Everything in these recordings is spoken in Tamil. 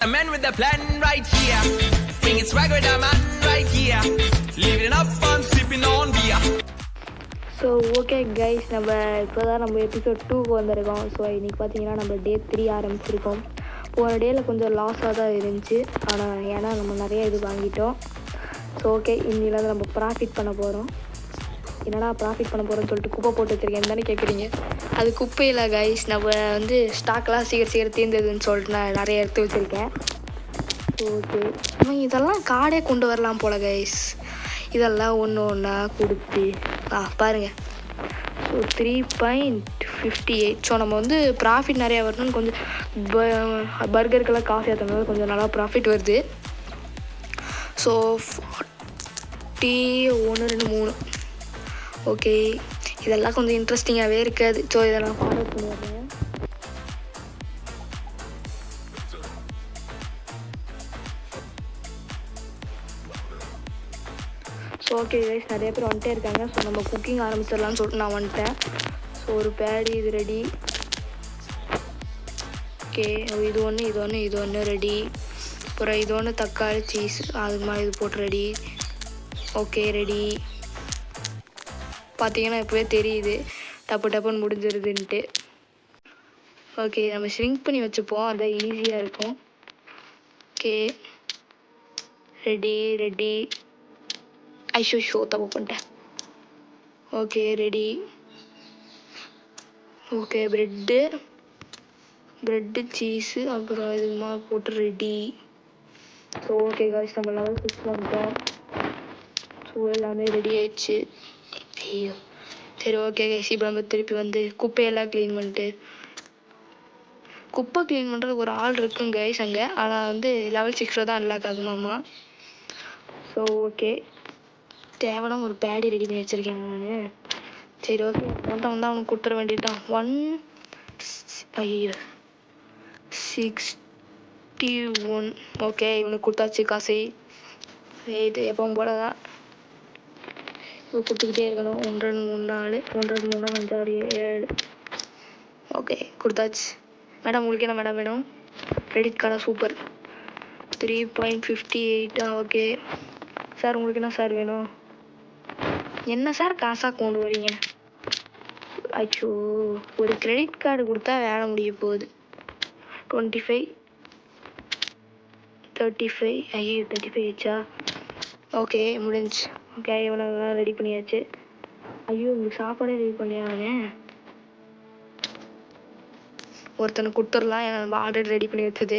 A man with a plan right here. Bringing swag with a man right here. Living up fun, sipping on beer. So okay guys, இப்போ தான் நம்ம எபிசோட் 2க்கு வந்திருக்கோம். ஸோ இன்றைக்கி பார்த்தீங்கன்னா நம்ம டே 3 ஆரம்பிச்சிருக்கோம். போன டேயில் கொஞ்சம் லாஸாக தான் இருந்துச்சு, ஆனால் ஏன்னா நம்ம நிறைய இது வாங்கிட்டோம். ஸோ ஓகே, இன்னிலேருந்து நம்ம ப்ராஃபிட் பண்ண போகிறோம். என்னடா ப்ராஃபிட் பண்ண போகிறோம்னு சொல்லிட்டு குப்பை போட்டு வச்சுருக்கேன் தானே கேட்குறீங்க? அது குப்பையில் கைஸ், நம்ம ஸ்டாக்லாம் சீக்கிரம் தீர்ந்ததுன்னு சொல்லிட்டு நான் நிறைய எடுத்து வச்சுருக்கேன். ஓகே, நம்ம இதெல்லாம் கார்டே கொண்டு வரலாம் போல் கைஸ். இதெல்லாம் ஒன்று ஒன்றா கொடுத்து பாருங்கள். ஸோ 3.58. ஸோ நம்ம ப்ராஃபிட் நிறையா வரணும்னு கொஞ்சம் பர்கருக்கெல்லாம் காஃபி ஏற்றனால கொஞ்சம் நல்லா ப்ராஃபிட் வருது. ஸோ 1 2 3. ஓகே, இதெல்லாம் கொஞ்சம் இன்ட்ரெஸ்டிங்காகவே இருக்காது. ஸோ இதெல்லாம் ஃபாலோ பண்ணிடுறேன். ஸோ ஓகே கைஸ், நிறைய பேர் வந்துட்டே இருக்காங்க. ஸோ நம்ம குக்கிங் ஆரம்பிச்சிடலாம்னு சொல்லிட்டு நான் வந்துட்டேன். ஸோ ஒரு பேடி இது ரெடி. ஓகே, இது ஒன்று ரெடி. அப்புறம் இது ஒன்று தக்காளி சீஸ் அதுக்கு மேலே இது போட்டு ரெடி. Okay ready. பார்த்தீங்கன்னா இப்போவே தெரியுது டப்புன்னு முடிஞ்சிருதுன்ட்டு. ஓகே, நம்ம ஷ்ரிங்க் பண்ணி வச்சுப்போம், அதான் ஈஸியாக இருக்கும். Okay ready. ஐஷோ தப்பு பண்ணிட்டேன். Okay ready. Okay bread cheese அப்புறம் இதுமா போட்டு ரெடி. ஸோ ஓகே காய்ஸ், நம்ம லெவல் 6 வந்துட்டோம். ஸோ எல்லாமே ரெடி ஆயிடுச்சு. ஐயோ சரி ஓகே கைஸ், இப்போ நம்ம திருப்பி குப்பையெல்லாம் க்ளீன் பண்ணிட்டு, குப்பை க்ளீன் பண்ணுறதுக்கு ஒரு ஆள் இருக்குங்க கைஸ் அங்கே, ஆனால் லெவல் 6 தான் அன்லாக் ஆகுமாம்மா. ஸோ ஓகே, தேவையான ஒரு பேடி ரெடி பண்ணி வச்சுருக்கேன் நான். சரி ஓகே, அவனுக்கு கொடுத்துட வேண்டியதுதான். 61. ஓகே, இவனுக்கு கொடுத்தாச்சு காசு. இது எப்பவும் போல தான் இப்போ கொடுத்துக்கிட்டே இருக்கணும். 1 2 3 4 1 2 3 4 5 6 7. ஓகே கொடுத்தாச்சு. மேடம் உங்களுக்கு என்ன மேடம் வேணும்? கிரெடிட் கார்டா? சூப்பர். 3.58. ஓகே சார், உங்களுக்கு என்ன சார் வேணும்? என்ன சார் காசாக கொண்டு வரீங்க? அச்சோ, ஒரு கிரெடிட் கார்டு கொடுத்தா வேலை முடிய போகுது. 25 35. ஐயோ 35 ஆச்சா? ஓகே முடிஞ்சு. ஓகே, இவனெல்லாம் ரெடி பண்ணியாச்சு. ஐயோ உங்களுக்கு சாப்பாடே ரெடி பண்ணியாங்க. ஒருத்தனுக்கு கொடுத்துடலாம், நம்ம ஆல்ரெடி ரெடி பண்ணி வச்சது.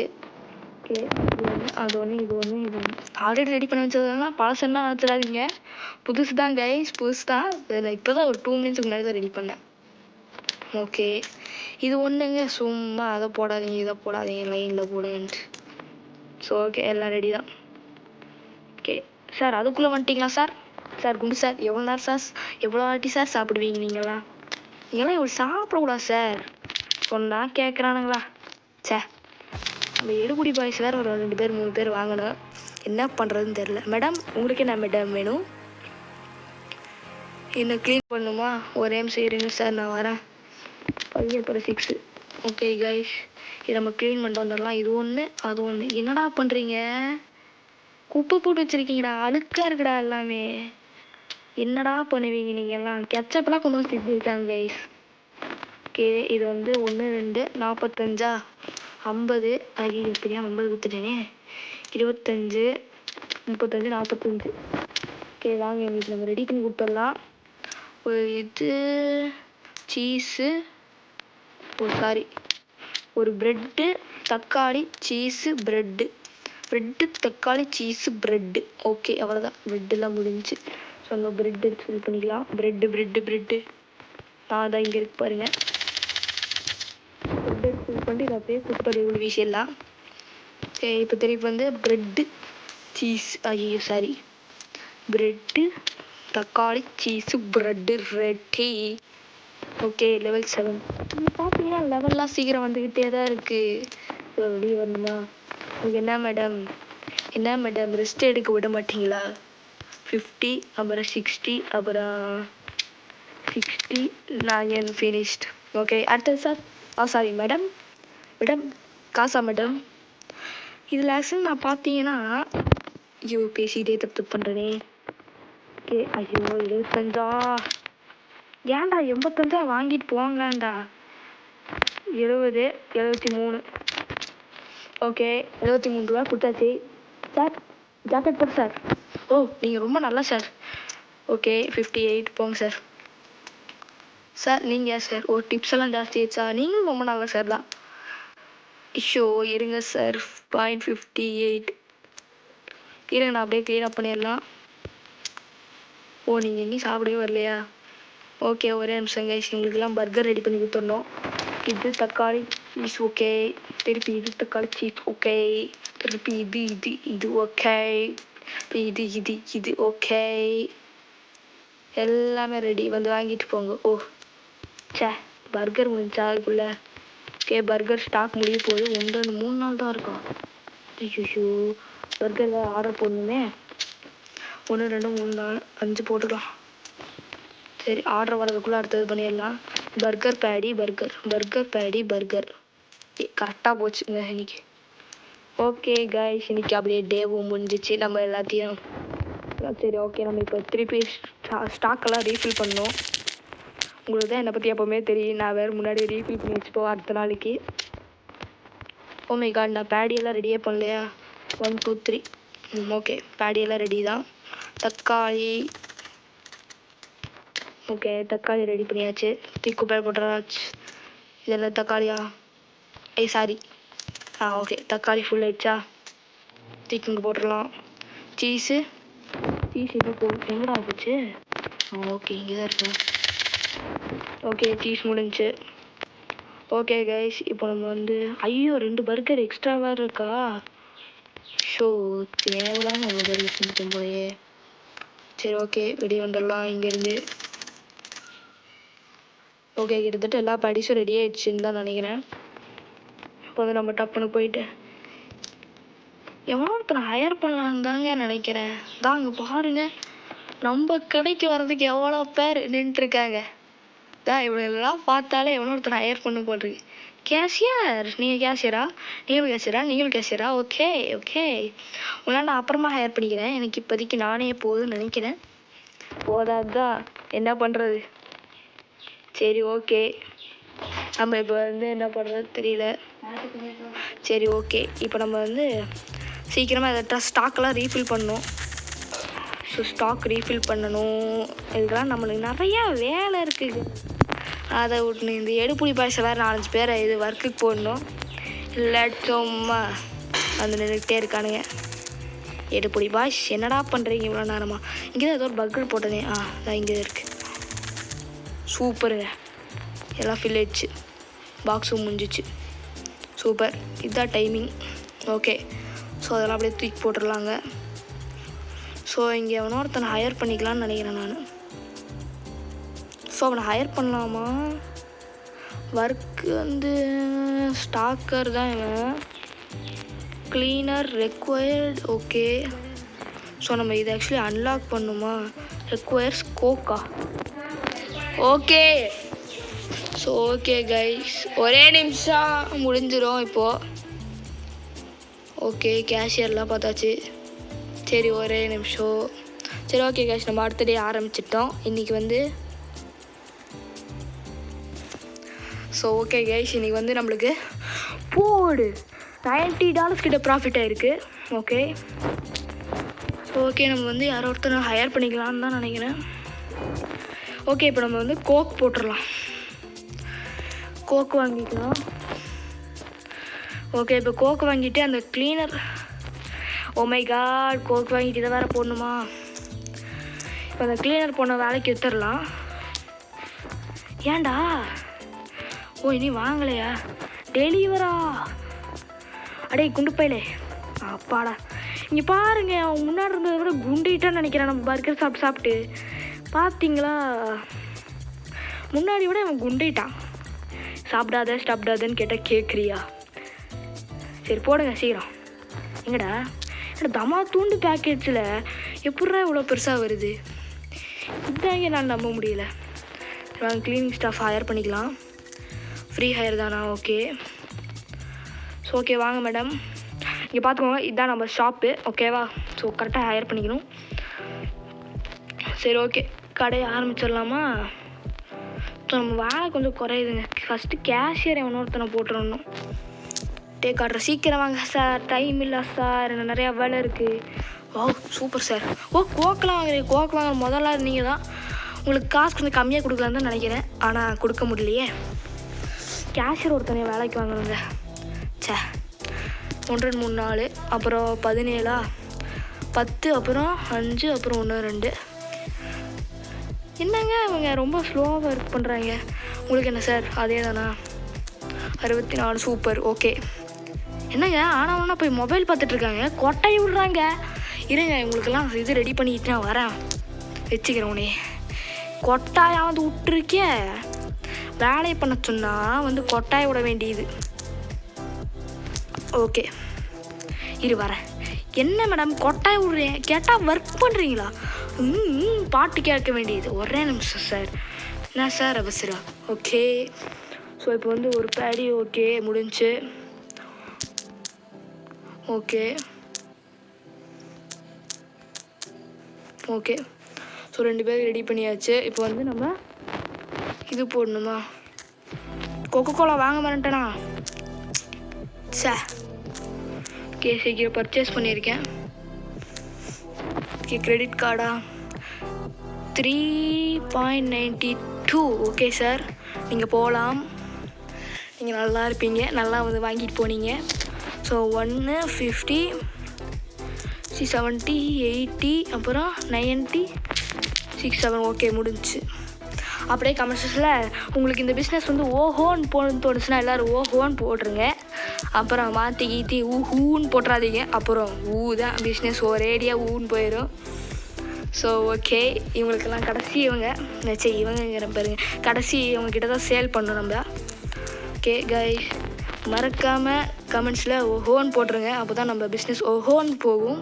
ஓகே, இது ஒன்று ஆல்ரெடி ரெடி பண்ணி வச்சதுலாம் பழசெல்லாம் வச்சிடாதீங்க, புதுசு தான் கைஸ், புதுசு தான். இப்போ தான் ஒரு 2 மினிட்ஸுக்கு முன்னாடி தான் ரெடி பண்ணேன். ஓகே, இது ஒன்றுங்க, சும்மா அதை போடாதீங்க இதை போடாதீங்க லைனில் போடுங்கன்ட்டு. ஸோ ஓகே, எல்லாம் ரெடி தான். ஓகே சார், அதுக்குள்ளே வந்துட்டிங்களா சார்? குண்டு சார், எவ்வளோ நேரம் சார், எவ்வளோ வாட்டி சார் சாப்பிடுவீங்க நீங்களாம் இவ்வளோ சாப்பிடக்கூடாது சார் சொன்னால் கேட்குறானுங்களா? சே, நம்ம எடுக்குடி பாய்ஸ் வேறு ஒரு 2 பேர் 3 பேர் வாங்கணும், என்ன பண்ணுறதுன்னு தெரில. மேடம் உங்களுக்கு என்ன மேடம் வேணும்? என்ன க்ளீன் பண்ணுமா? ஒரே நிமிஷம் இருங்க சார், நான் வரேன். அப்புறம் 6. ஓகே கைஸ், இதை நம்ம க்ளீன் பண்ணிட்டு வந்துடலாம். இது ஒன்று அது ஒன்று. என்னடா பண்ணுறீங்க? குப்பை போட்டு வச்சுருக்கீங்கடா, அழுக்காக இருக்குடா எல்லாமே. என்னடா பண்ணுவீங்க நீங்கள் எல்லாம்? கெச்சப்பெல்லாம் கொண்டு வந்து திட்டிருக்காங்க கைஸ். ஓகே, இது 1 2 45 50. ஐயோ இப்படியா 50 கொடுத்துட்டேனே. 25 35 45. ஓகே வாங்க, எங்களுக்கு நம்ம ரெடி பண்ணி கொடுத்துடலாம். ஒரு இது சீஸு, ஒரு ப்ரெட்டு தக்காளி சீஸு ப்ரெட்டு தக்காளி சீஸு ப்ரெட்டு. ஓகே அவ்வளோதான், ப்ரெட்டெல்லாம் முடிஞ்சு. ஸோ நம்ம ப்ரெட்டு ஃபில் பண்ணிக்கலாம். ப்ரெட்டு நான் தான் இங்கே இருக்கு பாருங்கள். ப்ரெட்டு ஃபில் பண்ணி இதை அப்படியே குப்பை வீசிடலாம். ஓகே, இப்போ திருப்பி ப்ரெட்டு சீஸ் ப்ரெட்டு தக்காளி cheese bread Reddy. Okay level 7. பார்த்தீங்கன்னா லெவல்லாம் சீக்கிரம் வந்துக்கிட்டே தான் இருக்குது. வெளியே வரணுமா? உங்களுக்கு என்ன மேடம் ரெஸ்ட் எடுக்க விட மாட்டிங்களா? 50 அப்புறம் 60 அப்புறம் 60. நான் ஃபினிஷ்ட். ஓகே அடுத்தது சார். சாரி மேடம் காசா மேடம்? இதில் ஆக்சுவலி நான் பார்த்தீங்கன்னா ஐயோ பேசிக்கிட்டே தப்பு பண்ணுறேனே. ஓகே ஐயோ 25 ஏன்டா 85 வாங்கிட்டு போங்கடா. 70 73 ஓகே 73 ரூபா கொடுத்தாச்சு சார். ஜாக்கெட் போட்டு சார். ஓ நீங்கள் ரொம்ப நல்லா சார். ஓகே 58 போங்க சார். சார் நீங்கள் சார் ஓ டிப்ஸ் எல்லாம் ஜாஸ்தி ஆயிடுச்சா? நீங்களும் ரொம்ப நல்லா சார் தான். இஷ்ஷோ இருங்க சார் 0.58 இருங்க நான் அப்படியே க்ளீன் அப் பண்ணிடலாம். ஓ நீங்கள் எங்கேயும் சாப்பிடவே வரலையா? ஓகே ஒரே நிமிஷம் கைஸ், எங்களுக்குலாம் பர்கர் ரெடி பண்ணி கொடுத்துடணும். இது தக்காளி சீஸ் ஓகே, திருப்பி இது தக்காளி சீஸ் ஓகே, திருப்பி இது ஓகே, இது ஓகே, எல்லாமே ரெடி. வந்து வாங்கிட்டு போங்க. ஓ சே பர்கர் முடிஞ்சா அதுக்குள்ள. ஓகே பர்கர் ஸ்டாக் முடிய போகுது. 1 2 3 நாள் தான் இருக்கும். ஐயோ பர்கர் ஆர்டர் போடணுமே. 1 2 3 4 5 போட்டுக்கலாம். சரி ஆர்டர் வரதுக்குள்ளே அடுத்தது பண்ணிடலாம். பர்கர் பேடி பர்கர் கரெக்டாக போச்சுங்க இன்னைக்கு. ஓகே கைஸ் இன்னைக்கு அப்படியே டேவும் முடிஞ்சிச்சு. நம்ம எல்லாத்தையும் சரி ஓகே நம்ம இப்போ திருப்பி ஸ்டாக்கெல்லாம் ரீஃபில் பண்ணோம். உங்களுக்கு தான் என்னை பற்றி எப்போவுமே தெரியும். நான் வேறு முன்னாடி ரீஃபில் பண்ணி வச்சுப்போம் அடுத்த நாளைக்கு. ஓ மை காட் நான் பேடியெல்லாம் ரெடியே பண்ணலையா? 1 2 3 ஓகே பேடியெல்லாம் ரெடி தான். தக்காளி ஓகே தக்காளி ரெடி பண்ணியாச்சு. குப்பையில் போட்டுறாச்சு. இதெல்லாம் தக்காளியா? சாரி ஓகே தக்காளி ஃபுல் ஆயிடுச்சா? இங்கே போட்டுடலாம். சீஸ் இப்போ எங்கடா போச்சு? ஓகே இங்கே தான் இருக்கு. ஓகே சீஸ் முடிஞ்சு. ஓகே கைஸ் இப்போ நம்ம வந்து ஐயோ 2 பர்கர் எக்ஸ்ட்ராவாக இருக்கா? ஷோ தேவையில்லாம நம்ம பர்கர் செஞ்சுட்டோம் போயே. சரி ஓகே வெளியே வந்துடலாம் இங்கேருந்து. ஓகே கிட்டத்தட்ட எல்லா படிஸும் ரெடி ஆகிடுச்சின்னு தான் நினைக்கிறேன். இப்போ வந்து நம்ம டப்புன்னு போயிட்டு எவ்வளோ ஒருத்தர் ஹையர் பண்ணலான்னு தாங்க நினைக்கிறேன். தாங்க பாருங்க நம்ம கடைக்கு வர்றதுக்கு எவ்வளோ பேர் நின்றுருக்காங்க. தான் இவங்களெல்லாம் பார்த்தாலே எவ்வளோ ஒருத்தர் ஹையர் பண்ண போட்டிருக்கு. கேஷியர் நீங்கள் கேஷியரா? நீங்களும் கேஷியரா? ஓகே உங்களால் நான் அப்புறமா ஹையர் பண்ணிக்கிறேன். எனக்கு இப்போதைக்கு நானே போதும்னு நினைக்கிறேன். போதாதான் என்ன பண்ணுறது. சரி ஓகே நம்ம இப்போ வந்து என்ன பண்ணுறது தெரியல. சரி ஓகே இப்போ நம்ம வந்து சீக்கிரமாக எதாவது ஸ்டாக்கெல்லாம் ரீஃபில் பண்ணணும். ஸோ ஸ்டாக் ரீஃபில் பண்ணணும். இதுக்கெல்லாம் நம்மளுக்கு நிறையா வேலை இருக்குது. அதை விட்டு இந்த எடுப்புடி பாய்ஸை வேறு 4 5 பேரை இது ஒர்க்குக்கு போடணும். இல்லை சும்மா வந்து நின்றுக்கிட்டே இருக்கானுங்க. எடுப்புடி பாய்ஸ் என்னடா பண்ணுறீங்க இவ்வளோ நேரமாக? இங்கே தான் ஏதோ ஒரு பர்கர் போட்டதே. அதான் இங்கே இருக்குது. சூப்பருங்க எல்லாம் ஃபில் ஆயிடுச்சு. பாக்ஸும் முடிஞ்சிச்சு. சூப்பர் இதுதான் டைமிங். ஓகே ஸோ அதெல்லாம் அப்படியே தூக்கி போட்டுடலாங்க. ஸோ இங்கே எவனோ ஒருத்தனை ஹையர் பண்ணிக்கலான்னு நினைக்கிறேன் நான். ஸோ அவனை ஹையர் பண்ணலாமா? ஒர்க்கு வந்து ஸ்டாக்கர் தான் இவன். Cleaner required okay. ஸோ நம்ம இதை ஆக்சுவலி அன்லாக் பண்ணுமா? Requires coca. Okay so okay guys ஒரே நிமிஷம் முடிஞ்சிடும் இப்போது. ஓகே கேஷியர்லாம் பார்த்தாச்சு. சரி ஒரே நிமிஷம். சரி ஓகே கைஸ் நம்ம அடுத்த டே ஆரம்பிச்சிட்டோம் இன்றைக்கி வந்து. ஸோ ஓகே கைஸ் இன்றைக்கி வந்து நம்மளுக்கு போடு $90 கிட்ட ப்ராஃபிட் ஆகிருக்கு. ஓகே ஓகே நம்ம வந்து யாரோ ஒருத்தர் ஹையர் பண்ணிக்கலான்னு தான் நினைக்கிறேன். ஓகே இப்போ நம்ம வந்து கோக் போட்டுடலாம். கோக் வாங்கிக்கலாம். ஓகே இப்போ கோக் வாங்கிட்டு அந்த cleaner oh my God Coke வாங்கிட்டு இதை வேறு போடணுமா? இப்போ அந்த க்ளீனர் போன வேலைக்கு எடுத்துடலாம். ஏன்டா ஓ இனி வாங்கலையா? டெலிவரா? அடே குண்டு பையலே அப்பாடா. இங்கே பாருங்க அவன் முன்னாடி இருந்ததை விட குண்டிட்டான்னு நினைக்கிறேன். நம்ம பர்கர் சாப்பிட்டு பார்த்தீங்களா? முன்னாடி விட அவன் குண்டிட்டான். சாப்பிடாதன்னு கேட்டால் கேட்குறியா? சரி போடுங்க சீக்கிரம். எங்கடா தமா தூண்டு பேக்கெட்ஸில் எப்பட்றா இவ்வளோ பெருசாக வருது? இதாங்க நான் நம்ப முடியல. நாங்கள் க்ளீனிங் ஸ்டாஃப் ஹையர் பண்ணிக்கலாம். ஃப்ரீ ஹையர் தானா? ஓகே ஸோ ஓகே வாங்க மேடம். இங்கே பார்த்துக்கோங்க, இதுதான் நம்ம ஷாப்பு, ஓகேவா? ஸோ கரெக்டாக ஹையர் பண்ணிக்கணும். சரி, ஓகே, கடையை ஆரம்பிச்சிடலாமா? ஸோ நம்ம வேலை கொஞ்சம் குறையுதுங்க. ஃபஸ்ட்டு கேஷியர் ஒருத்தனை போட்டுருணும். காட்டுறேன், சீக்கிரம் வாங்க சார், டைம் இல்லை சார், எனக்கு நிறையா வேலை இருக்குது. ஓ சூப்பர் சார். ஓ கோக்கெலாம் வாங்குறீங்க, கோக்கு வாங்குற முதல்ல நீங்கள் தான். உங்களுக்கு காசு கொஞ்சம் கம்மியாக கொடுக்கலான்னு தான் நினைக்கிறேன், ஆனால் கொடுக்க முடியலையே. கேஷியர் ஒருத்தனையை வேலைக்கு வாங்கணுங்க. சே 1 2 3 4 அப்புறம் 17 10 அப்புறம் 5 அப்புறம் 1 2. என்னங்க அவங்க ரொம்ப ஸ்லோவாக ஒர்க் பண்ணுறாங்க. உங்களுக்கு என்ன சார் அதே தானா? 64 சூப்பர், ஓகே. என்னங்க ஆனால் போய் மொபைல் பார்த்துட்ருக்காங்க, கொட்டாய் விடுறாங்க. இருங்க, உங்களுக்கெல்லாம் இது ரெடி பண்ணிக்கிட்டு நான் வரேன், வச்சுக்கிறேன். உனே கொட்டாயாக வந்து விட்டுருக்கே, வேலையை பண்ண சொன்னால் வந்து கொட்டாயை விட வேண்டியது. ஓகே இரு வரேன். என்ன மேடம் கொட்டாய் விடுறேன், கேட்டால் ஒர்க் பண்ணுறீங்களா? பாட்டு கேட்க வேண்டியது. ஒரே நிமிஷம் சார். என்ன சார் அவசரம்? ஓகே, ஸோ இப்போ வந்து ஒரு பேடி ஓகே முடிஞ்சு. ஓகே ஓகே, ஸோ 2 பேர் ரெடி பண்ணியாச்சு. இப்போ வந்து நம்ம இது போடணுமா? கொக்கோ கோலா வாங்க மாட்டேனா? சே ஓகே, சீக்கிரம் பர்ச்சேஸ் பண்ணியிருக்கேன். ஓகே, கிரெடிட் கார்டா 3.92. ஓகே சார், நீங்கள் போகலாம். நீங்கள் நல்லா இருப்பீங்க, நல்லா வந்து வாங்கிட்டு போனீங்க. ஸோ 150 70 80 அப்புறம் 90 67. ஓகே முடிஞ்சிச்சு. அப்படியே கமெண்ட்ஸில் உங்களுக்கு இந்த பிஸ்னஸ் வந்து ஓஹோன்னு போகணுன்னு தோணுச்சுன்னா எல்லோரும் ஓஹோன்னு போட்டுருங்க. அப்புறம் மாற்றி கீத்தி ஊன்னு போட்டுறாதீங்க, அப்புறம் தான் பிஸ்னஸ் ஒரேடியாக ஊன்னு போயிடும். ஸோ ஓகே, இவங்களுக்கெல்லாம் கடைசி இவங்கிற பாருங்க, கடைசி இவங்ககிட்ட தான் சேல் பண்ணணும் நம்ம. ஓகே கைஸ், மறக்காமல் கமெண்ட்ஸில் ஓஹோன்னு போட்டுருங்க, அப்போ தான் நம்ம பிஸ்னஸ் ஓஹோன்னு போகும்.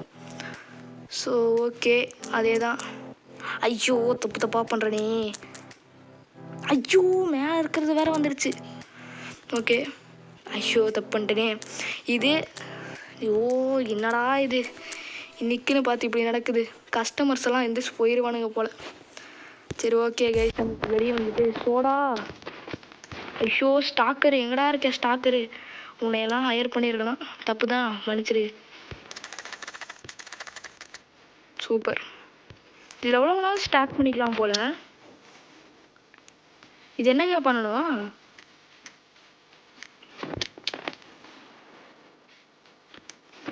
ஸோ ஓகே, அதே தான். ஐயோ தப்பாக பண்ணுறனே, ஐயோ மேலே இருக்கிறது வேறு வந்துடுச்சு. ஓகே, ஐயோ தப்பு பண்ணிட்டேனே. இது ஐயோ என்னடா இது இன்றைக்குன்னு பார்த்து இப்படி நடக்குது. கஸ்டமர்ஸ் எல்லாம் எந்திரிச்சு போயிடுவானுங்க போல். சரி ஓகே கைஸ், நமக்கு வெளியே வந்துட்டு சோடா. ஐயோ ஸ்டாக்கரு எங்கடா இருக்க ஸ்டாக்கரு? உன்னையெல்லாம் ஹையர் பண்ணியிருக்கலாம், தப்பு தான், மன்னிச்சிரு. சூப்பர், இதில் எவ்வளோ நாள் ஸ்டாக் பண்ணிக்கலாம் போல். இது என்னங்க பண்ணணும்?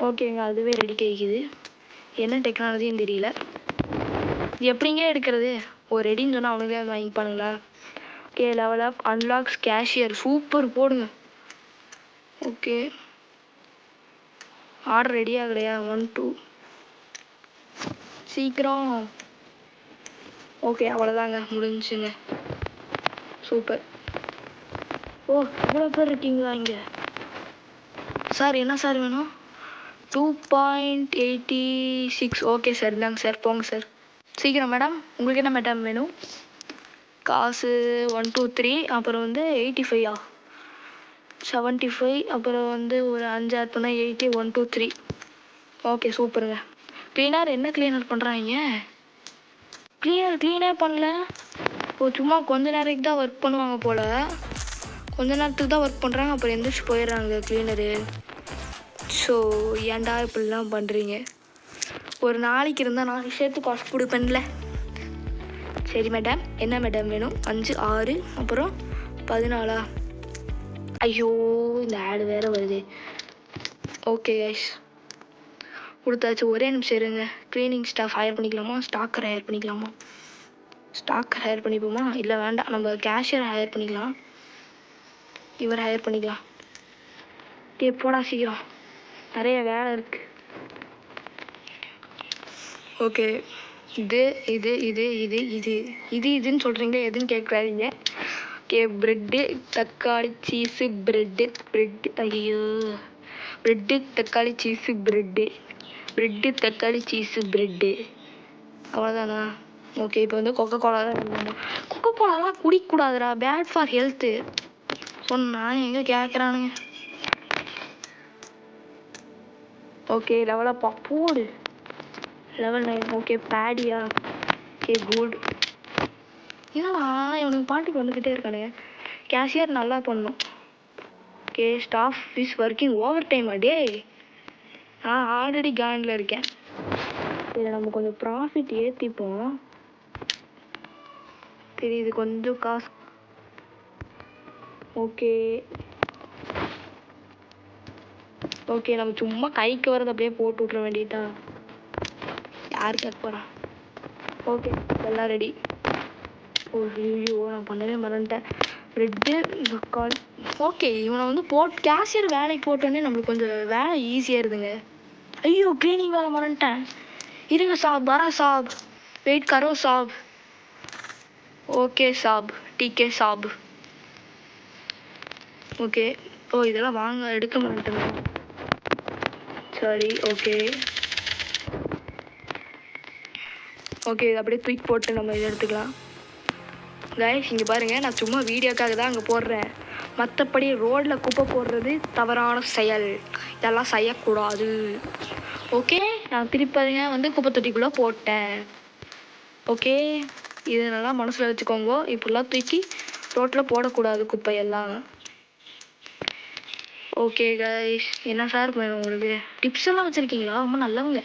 ஓகேங்க, அதுவே ரெடி கேட்குது. என்ன டெக்னாலஜின்னு தெரியல. இது எப்படிங்க எடுக்கிறது? ரெடின்னு சொன்னால் அவனுங்களே வந்து வாங்கிப்பானுங்களா? Okay, level of unlocks cashier, super, போடுங்க. ஓகே, ஆர்டர் ரெடி ஆகலையா? 1 2 சீக்கிரம். ஓகே அவ்வளோதாங்க, முடிஞ்சுங்க. சூப்பர். ஓ இவ்வளோ பேர் இருக்கீங்களா இங்கே? சார் என்ன சார் வேணும்? 2.86. ஓகே சார், இந்தாங்க சார், போங்க சார் சீக்கிரம். மேடம் உங்களுக்கு என்ன மேடம் வேணும்? காசு 1 2 3 அப்புறம் வந்து 85 75 அப்புறம் வந்து ஒரு 5 ஆட் பண்ணால் 80 1 2 3. ஓகே சூப்பருங்க. க்ளீனர் என்ன க்ளீனர் பண்ணுறாங்க? க்ளீனே பண்ணல. சும்மா கொஞ்ச நேரத்துக்கு தான் ஒர்க் பண்ணுவாங்க போல், கொஞ்ச நேரத்துக்கு தான் ஒர்க் பண்ணுறாங்க, அப்புறம் எந்திரிச்சு போயிடுறாங்க க்ளீனரு. ஸோ ஏன்டா இப்படிலாம் பண்ணுறீங்க? ஒரு நாளைக்கு இருந்தால் நாளைக்கு சேர்த்து காசு கொடுப்பேன்ல. சரி மேடம், என்ன மேடம் வேணும்? 5 6 அப்புறம் 14. ஐயோ இந்த ஆடு வேறு வருது. ஓகே கைஸ், கொடுத்தாச்சு. ஒரே நிமிஷம் இருங்க. க்ளீனிங் ஸ்டாஃப் ஹையர் பண்ணிக்கலாமா? ஸ்டாக்கர் ஹையர் பண்ணிக்கலாமா? ஸ்டாக்கர் ஹையர் பண்ணிப்போமா? இல்லை வேண்டாம், நம்ம கேஷியர் ஹையர் பண்ணிக்கலாம். இவர் ஹையர் பண்ணிக்கலாம். போடா சீக்கிரம், நிறைய வேலை இருக்குது. ஓகே, இதுன்னு சொல்கிறீங்களே, எதுன்னு கேட்குறாதீங்க. ஓகே, ப்ரெட்டு தக்காளி சீஸு ப்ரெட்டு ஐயோ ப்ரெட்டு தக்காளி சீஸு ப்ரெட்டு தக்காளி சீஸு ப்ரெட்டு, அவ்வளோதானா? ஓகே, இப்போ வந்து கொக்கோ கோலா தான் வேணுமா? கொக்கோ கோலாலாம் குடிக்கக்கூடாதுடா, பேட் ஃபார் ஹெல்த்து சொன்னால் எங்கே கேட்குறானுங்க. ஓகே லெவலப்பா போடு. லெவல் 9. ஓகே பேடியா. Okay good. என்னடா இவனுக்கு பாட்டுக்கு வந்துக்கிட்டே இருக்கானுங்க. கேஷியர் நல்லா பண்ணும். Okay staff is working overtime டே. நான் ஆல்ரெடி காயினில் இருக்கேன். சரி நம்ம கொஞ்சம் ப்ராஃபிட் ஏற்றிப்போம். சரி இது கொஞ்சம் காசு. ஓகே ஓகே நம்ம சும்மா கைக்கு வரது அப்படியே போட்டு விட்ற வேண்டியதா. யார் கேட்க போகிறா? ஓகே எல்லாம் ரெடி. ஐயோ நான் பண்ணவே மறந்துட்டேன். ரெட்டு கால். ஓகே இவனை வந்து கேஷியர் வேலைக்கு போட்டோன்னே நம்மளுக்கு கொஞ்சம் வேலை ஈஸியாக இருதுங்க. ஐயோ க்ளீனிங் வேலை மறந்துட்டேன். இருங்க சாப் வரா சாப். வெயிட் கரோ சாப். ஓகே சாப் டிகே சாப். ஓகே ஓ இதெல்லாம் வாங்க எடுக்க மாட்டேங்க. சரி ஓகே ஓகே இது அப்படியே தூக்கி போட்டு நம்ம இதை எடுத்துக்கலாம். கைஸ் இங்கே பாருங்கள் நான் சும்மா வீடியோக்காக தான் அங்கே போடுறேன். மற்றபடி ரோடில் குப்பை போடுறது தவறான செயல். இதெல்லாம் செய்யக்கூடாது. ஓகே நான் திருப்பதிங்க வந்து குப்பை தொட்டிக்குள்ளே போட்டேன். ஓகே இது நல்லா மனசில் வச்சுக்கோங்க. இப்படிலாம் தூக்கி ரோட்டில் போடக்கூடாது குப்பையெல்லாம். ஓகே கைஸ் என்ன சார் வேணும் உங்களுக்கு? டிப்ஸ் எல்லாம் வச்சுருக்கீங்களா? ரொம்ப நல்லவங்க.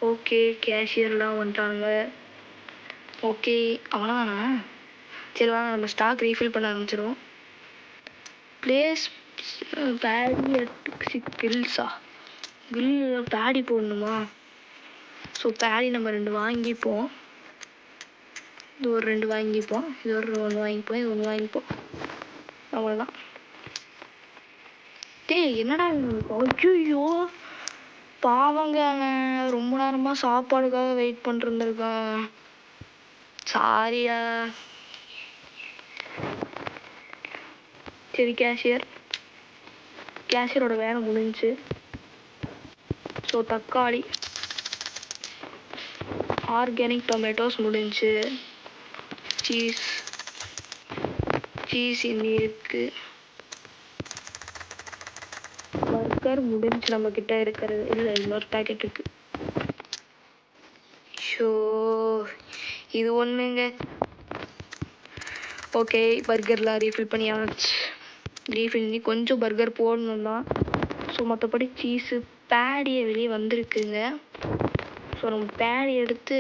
ஓகே கேஷியர்லாம் வந்துட்டானுங்க. ஓகே அவ்வளோதானா? சரி வாங்க நம்ம ஸ்டாக் ரீஃபில் பண்ண ஆரம்பிச்சிடுவோம். ப்ளேஸ் பேடி கில்ஸா கில் பேடி போடணுமா? ஸோ பேடி நம்ம 2 வாங்கிப்போம். இது ஒரு 2 வாங்கிப்போம். இது ஒரு 1 வாங்கிப்போம். இது 1 வாங்கிப்போம். அவ்வளோதான். டேய் என்னடா ஐயோ பாவங்க அவன் ரொம்ப நேரமாக சாப்பாடுக்காக வெயிட் பண்ணிருந்துருக்கான். சாரியா. சரி கேஷியரோட வேலை முடிஞ்சிச்சு. ஸோ தக்காளி ஆர்கானிக் டொமேட்டோஸ் முடிஞ்சிச்சு. சீஸ் இன்னி இருக்குது. பர்கர் முடிஞ்சு நம்மக்கிட்ட இருக்கிறது. இல்லை இன்னொரு பேக்கெட் இருக்குது. ஷோ இது ஒன்றுங்க. ஓகே பர்கர்லாம் ரீஃபில் பண்ணியாச்சு. ரீஃபில் இன்னி கொஞ்சம் பர்கர் போடணும் தான். ஸோ மற்றபடி சீஸு பேடியை வெளியே வந்திருக்குங்க. ஸோ நம்ம பேடி எடுத்து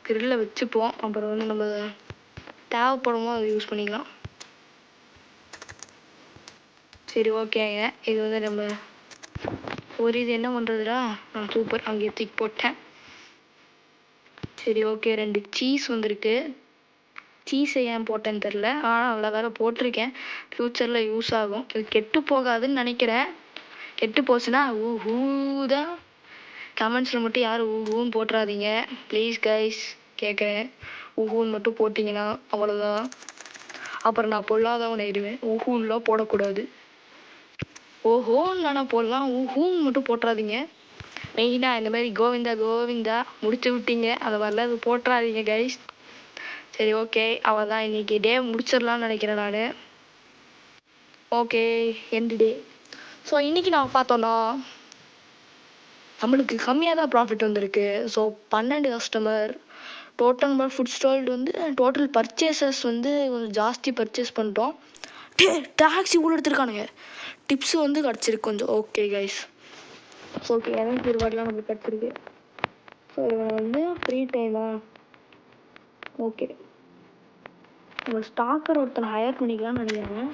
கிரில்லில் வச்சுப்போம். அப்புறம் வந்து நம்ம தேவைப்படுமோ அதை யூஸ் பண்ணிக்கலாம். சரி ஓகேங்க இது வந்து நம்ம ஒரு இது என்ன பண்ணுறதுடா. சூப்பர் அங்கேயே தூக்கி போட்டேன். சரி ஓகே 2 சீஸ் வந்திருக்கு. சீஸை ஏன் போட்டேன்னு தெரில. ஆனால் அவ்வளோ வேலை போட்டிருக்கேன். ஃப்யூச்சரில் யூஸ் ஆகும். இது கெட்டு போகாதுன்னு நினைக்கிறேன். கெட்டு போச்சுன்னா ஊஹூ தான். கமெண்ட்ஸில் மட்டும் யாரும் ஊஹூன்னு போட்டுறாதீங்க ப்ளீஸ் கைஸ் கேட்குறேன். ஊஹூன்னு மட்டும் போட்டிங்கன்னா அவ்வளோதான். அப்புறம் நான் பொல்லாதவன் ஆயிடுவேன். ஊஹூன்லாம் போடக்கூடாது. ஓஹோன்னு வேணால் போடலாம். ஊஹூன்னு மட்டும் போட்டுறாதீங்க. மெயினாக இந்த மாதிரி கோவிந்தா முடிச்சு விட்டீங்க அந்த மாதிரிலாம் இது போட்டுறாதீங்க கைஸ். சரி ஓகே அவ்வளோதான். இன்றைக்கி டே முடிச்சிடலான்னு நினைக்கிறேன் நான். ஓகே எண்டு டே. ஸோ இன்றைக்கி நான் பார்த்தோன்னா நம்மளுக்கு கம்மியாக தான் ப்ராஃபிட் வந்திருக்கு. So 12 customer. Total number food stall வந்து டோட்டல் பர்ச்சேசஸ் வந்து கொஞ்சம் ஜாஸ்தி பர்ச்சேஸ் பண்ணிட்டோம். டாக்ஸி கூட எடுத்துருக்கானுங்க. டிப்ஸு வந்து கிடச்சிருக்கு கொஞ்சம். ஓகே கைஸ் ஸோ ஓகே 200 ரூபாய்லாம் நம்மளுக்கு கிடச்சிருக்கு. ஸோ இவனை வந்து ஃப்ரீ டைமா ஓகே நம்ம ஸ்டாக்கர் ஒருத்தனை ஹையர் பண்ணிக்கலாம்னு நினைக்கிறேன்.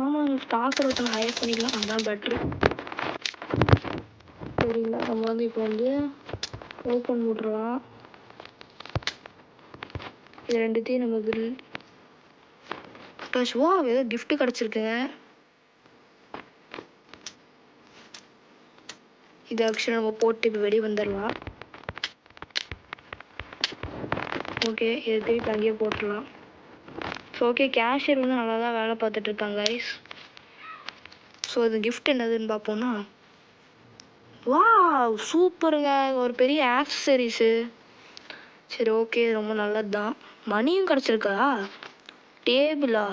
ஆமாம் ஸ்டாக்கர் ஒருத்தனை ஹையர் பண்ணிக்கலாம். அதுதான் பெட்ரு. சரிங்களா நம்ம வந்து இப்போ வந்து ஓப்பன் விட்றலாம். இது 2த்தையும் நம்ம கிரில் ப்ளஸ் ஏதோ கிஃப்ட்டு கிடச்சிருக்குங்க. இது ஆக்சுவலாக நம்ம போட்டு இப்போ வெளியே வந்துடலாம். ஓகே இதை திருப்பி அங்கேயே போட்டுடலாம். ஸோ ஓகே கேஷியர் வந்து நல்லா தான் வேலை பார்த்துட்ருக்காங்க கைஸ். ஸோ இது கிஃப்ட் என்னதுன்னு பார்ப்போம்னா சூப்பருங்க ஒரு பெரிய ஆக்சசரிஸு. சரி ஓகே ரொம்ப நல்லது தான். மணியும் கிடச்சிருக்கா? டேபிளா?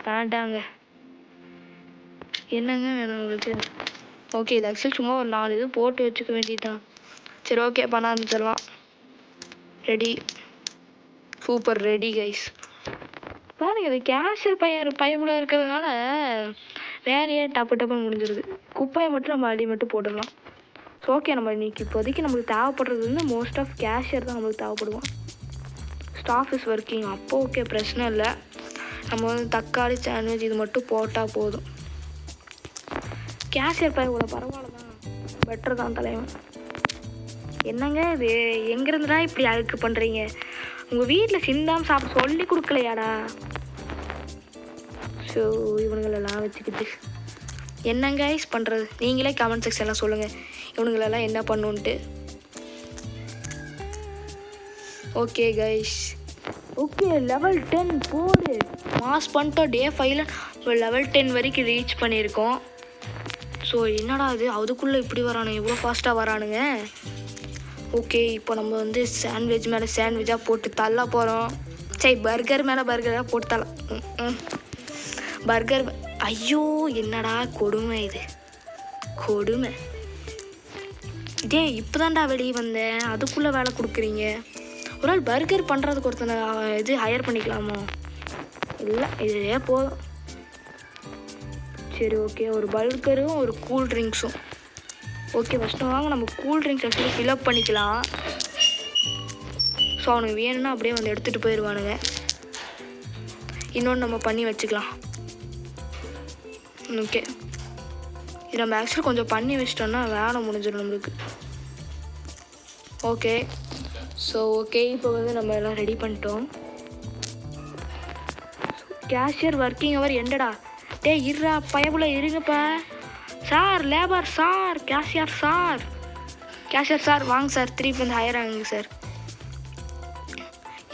வேண்டாங்க என்னங்க வேணும் உங்களுக்கு? ஓகே, இது ஆக்சுவலி சும்மா ஒரு 4 இது போட்டு வச்சுக்க வேண்டியதுதான். சரி ஓகே, பண்ண ஆரம்பிச்சிடலாம். Ready, super, ready guys. பாருங்க, இது கேஷியர் பையன் இருக்கிறதுனால வேலையே டப்பு டப்புன்னு முடிஞ்சிருது. குப்பையை மட்டும் நம்ம அடி மட்டும் போட்டுடலாம். ஸோ ஓகே, நம்ம இன்னைக்கு இப்போதைக்கு நம்மளுக்கு தேவைப்படுறது வந்து மோஸ்ட் ஆஃப் கேஷியர் தான் நம்மளுக்கு தேவைப்படுவோம். ஸ்டாஃப் இஸ் ஒர்க்கிங், அப்போ ஓகே, பிரச்சனை இல்லை. நம்ம வந்து தக்காளி சாண்ட்விச் இது மட்டும் போட்டால் போதும். கேஷியர் பையோட பரவாயில்ல தான், பெட்டர் தான் தலைவன். என்னங்க இது, எங்கேருந்துடா இப்படி அழுக்கு பண்ணுறீங்க? உங்கள் வீட்டில் சிந்தாமல் சாப்பிட சொல்லி கொடுக்கலையாடா? ஸோ இவனுங்களெல்லாம் வச்சுக்கிட்டு என்னங்க ஐஸ் பண்ணுறது? நீங்களே கமெண்ட் செக்ஷனில் சொல்லுங்கள் இவனுங்களெல்லாம் என்ன பண்ணுன்ட்டு. ஓகே கைஸ், ஓகே, லெவல் 10 போடு. மாஸ் பண்ணிட்டோம். டே 5ல் லெவல் 10 வரைக்கும் ரீச் பண்ணியிருக்கோம். ஸோ என்னடா அது, அதுக்குள்ளே இப்படி வரானுங்க, இவ்வளோ ஃபாஸ்ட்டாக வரானுங்க. ஓகே, இப்போ நம்ம வந்து சாண்ட்விச் மேலே சாண்ட்விச்சாக போட்டு தள்ள போகிறோம். சரி, பர்கர் மேலே பர்கராக போட்டு தள்ள. பர்கர், ஐயோ என்னடா கொடுமை இது, கொடுமை. இதே இப்போ தான்டா வெளியே வந்தேன், அதுக்குள்ளே வேலை கொடுக்குறீங்க. ஒரு நாள் பர்கர் பண்ணுறதுக்கு ஒருத்தனை இது ஹையர் பண்ணிக்கலாமோ? இல்லை, இதே போதும். சரி ஓகே, ஒரு பர்கரும் ஒரு கூல் ட்ரிங்க்ஸும். ஓகே, ஃபஸ்ட்டு வாங்க நம்ம கூல் ட்ரிங்க்ஸ் ஆக்சுவலி ஃபில்அப் பண்ணிக்கலாம். ஸோ அவனுக்கு வேணும்னா அப்படியே வந்து எடுத்துகிட்டு போயிடுவானுங்க. இன்னொன்று நம்ம பண்ணி வச்சுக்கலாம். ஓகே, இது நம்ம ஆக்சுவலி கொஞ்சம் பண்ணி வச்சிட்டோம்னா வேலை முடிஞ்சிடும் நம்மளுக்கு. ஓகே, ஸோ ஓகே, இப்போ வந்து நம்ம எல்லாம் ரெடி பண்ணிட்டோம். கேஷியர் ஒர்க்கிங் ஹவர் எண்டடா? டே இருடா பயபுல, இருங்கப்பா sir, labour sir, cashier sir, cashier sir வாங்க சார், திருப்பி வந்து ஹையர் ஆகுங்க சார்.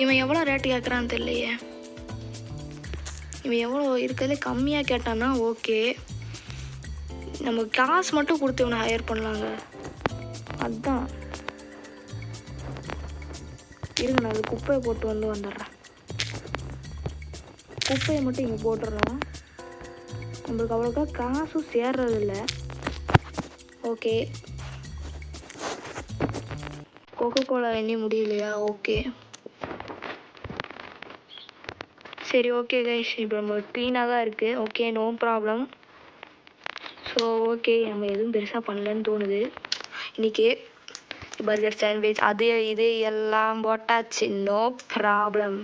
இவன் எவ்வளோ ரேட்டு கேட்குறான்னு தெரியலையே. இவன் எவ்வளோ இருக்கிறதுல கம்மியாக கேட்டான்னா ஓகே, நம்ம காசு மட்டும் கொடுத்து இவனை ஹையர் பண்ணலாங்க. அதுதான், இருங்க நான் அது குப்பையை போட்டு வந்துடுறேன். குப்பையை மட்டும் இங்கே போட்டுடுறோம். நம்மளுக்கு அவ்வளோக்கா காசும் சேர்றதில்ல. ஓகே, கோகோ கோலா எண்ணி முடியலையா? ஓகே சரி, ஓகே கைஸ், இப்போ நம்ம க்ளீனாக தான் இருக்குது. Okay, no problem. So okay, நம்ம எதுவும் பெருசாக பண்ணலன்னு தோணுது இன்றைக்கி. பர்கர் சாண்ட்விச் அது இது எல்லாம் போட்டாச்சு, நோ ப்ராப்ளம்.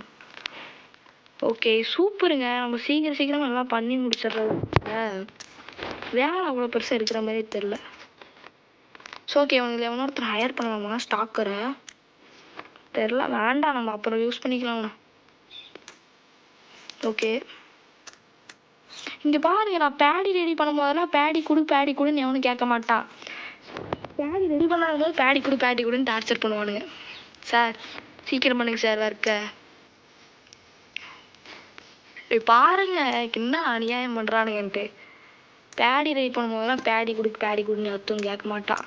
ஓகே சூப்பருங்க, நம்ம சீக்கிரமாக நல்லா பண்ணி முடிச்சிடுறது. வேலை அவ்வளோ பெருசாக இருக்கிற மாதிரி தெரில. ஸோ ஓகே, அவனுக்கு எவனோ ஒருத்தர் ஹையர் பண்ணலாமா ஸ்டாக்கரை? தெரில, வேண்டாம், நம்ம அப்புறம் யூஸ் பண்ணிக்கலாம். ஓகே, இங்கே பாருங்க, நான் பேடி ரெடி பண்ணும் போதெல்லாம் பேடி கொடுன்னு எவனும் கேட்க மாட்டான். பேடி ரெடி பண்ணாத பேடி கொடுன்னு டார்ச்சர் பண்ணுவானுங்க. சார் சீக்கிரம் பண்ணுங்க சார் ஒர்க்கை. பாருங்க என்ன அநியாயம் பண்ணுறானுங்கன்ட்டு. பேடி ரெடி பண்ணும் போதெல்லாம் பேடி கொடுன்னு ஒருத்தவங்க கேட்க மாட்டான்.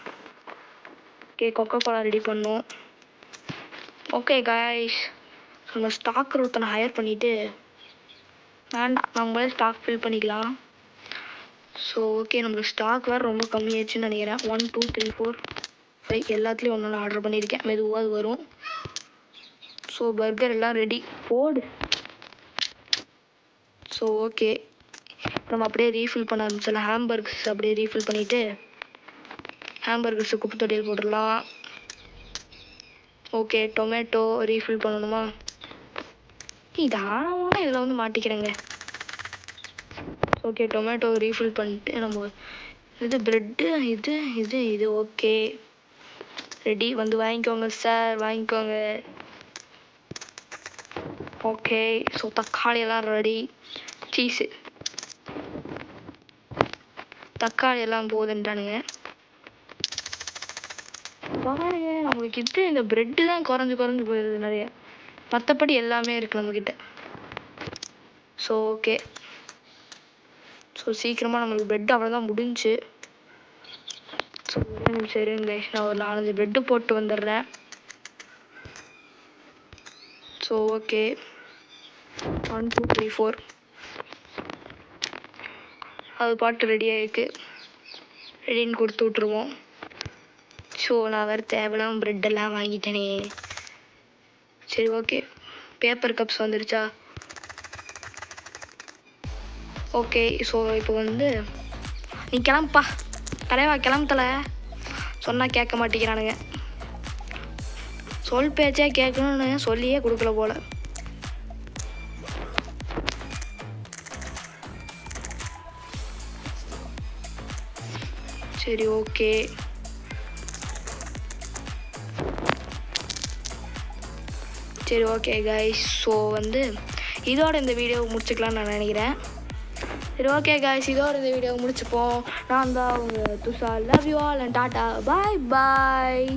ஓகே, கொக்கோ கோலா ரெடி பண்ணும். ஓகே காய்ஸ், நம்ம ஸ்டாக்கர் ஒருத்தனை ஹையர் பண்ணிவிட்டு வேண்டாம், நம்மளே ஸ்டாக் ஃபில் பண்ணிக்கலாம். ஸோ ஓகே, நம்மளுக்கு ஸ்டாக் வேறு ரொம்ப கம்மியாச்சுன்னு நினைக்கிறேன். 1 2 3 4 5 எல்லாத்துலேயும் ஒன்று ஆர்டர் பண்ணியிருக்கேன், மெதுவாக அது வரும். ஸோ பர்கர் எல்லாம் ரெடி, போடு. ஸோ ஓகே, நம்ம அப்படியே ரீஃபில் பண்ண ஆரம்பிச்சிடலாம். ஹாம்பர்கர்ஸ் அப்படியே ரீஃபில் பண்ணிவிட்டு ஹாம்பர்கர்ஸை குப்பை தொட்டியில் போட்டுடலாம். ஓகே, டொமேட்டோ ரீஃபில் பண்ணணுமா? தாராளமாக இதில் வந்து மாட்டிக்கிறேங்க. ஓகே, டொமேட்டோ ரீஃபில் பண்ணிட்டு நம்ம இது ப்ரெட்டு இது ஓகே ரெடி. வந்து வாங்கிக்கோங்க சார், வாங்கிக்கோங்க. ஓகே, ஸோ தக்காளி எல்லாம் ரெடி. சீஸு தக்காளி எல்லாம் போதுன்ட்டானுங்க. பாருங்க, நம்மளுக்கு இந்த ப்ரெட்டு தான் குறைஞ்சு போயிடுது நிறைய, மற்றபடி எல்லாமே இருக்குது நம்மக்கிட்ட. ஸோ ஓகே, ஸோ சீக்கிரமாக நம்மளுக்கு ப்ரெட் அவ்வளோதான் முடிஞ்சு. ஸோ சரிங்க, நான் ஒரு 4-5 ப்ரெட்டு போட்டு வந்துடுறேன். ஸோ ஓகே, 1 2 3 4 அது பாட்டு ரெடியாக இருக்குது. ரெடின்னு கொடுத்து விட்ருவோம். ஸோ நான் வேறு தேவையில்லாமல் ப்ரெட்டெல்லாம் வாங்கிட்டேனே. சரி ஓகே, பேப்பர் கப்ஸ் வந்துருச்சா? ஓகே. ஸோ இப்போ வந்து நீ கிளம்புப்பா, தலைவா கிளம்புத்தல. சொன்னால் கேட்க மாட்டேங்கிறானுங்க. சொல் பேச்சா கேட்கணுன்னு சொல்லியே கொடுக்கல போல. சரி ஓகே. சரி ஓகே கைஸ், ஸோ வந்து இதோட இந்த வீடியோவை முடிச்சுக்கலான்னு நான் நினைக்கிறேன். சரி ஓகே கைஸ், இதோட இந்த வீடியோவை முடிச்சுப்போம். நான் தான் உங்கள் Tusha. Love you all and tata, bye bye.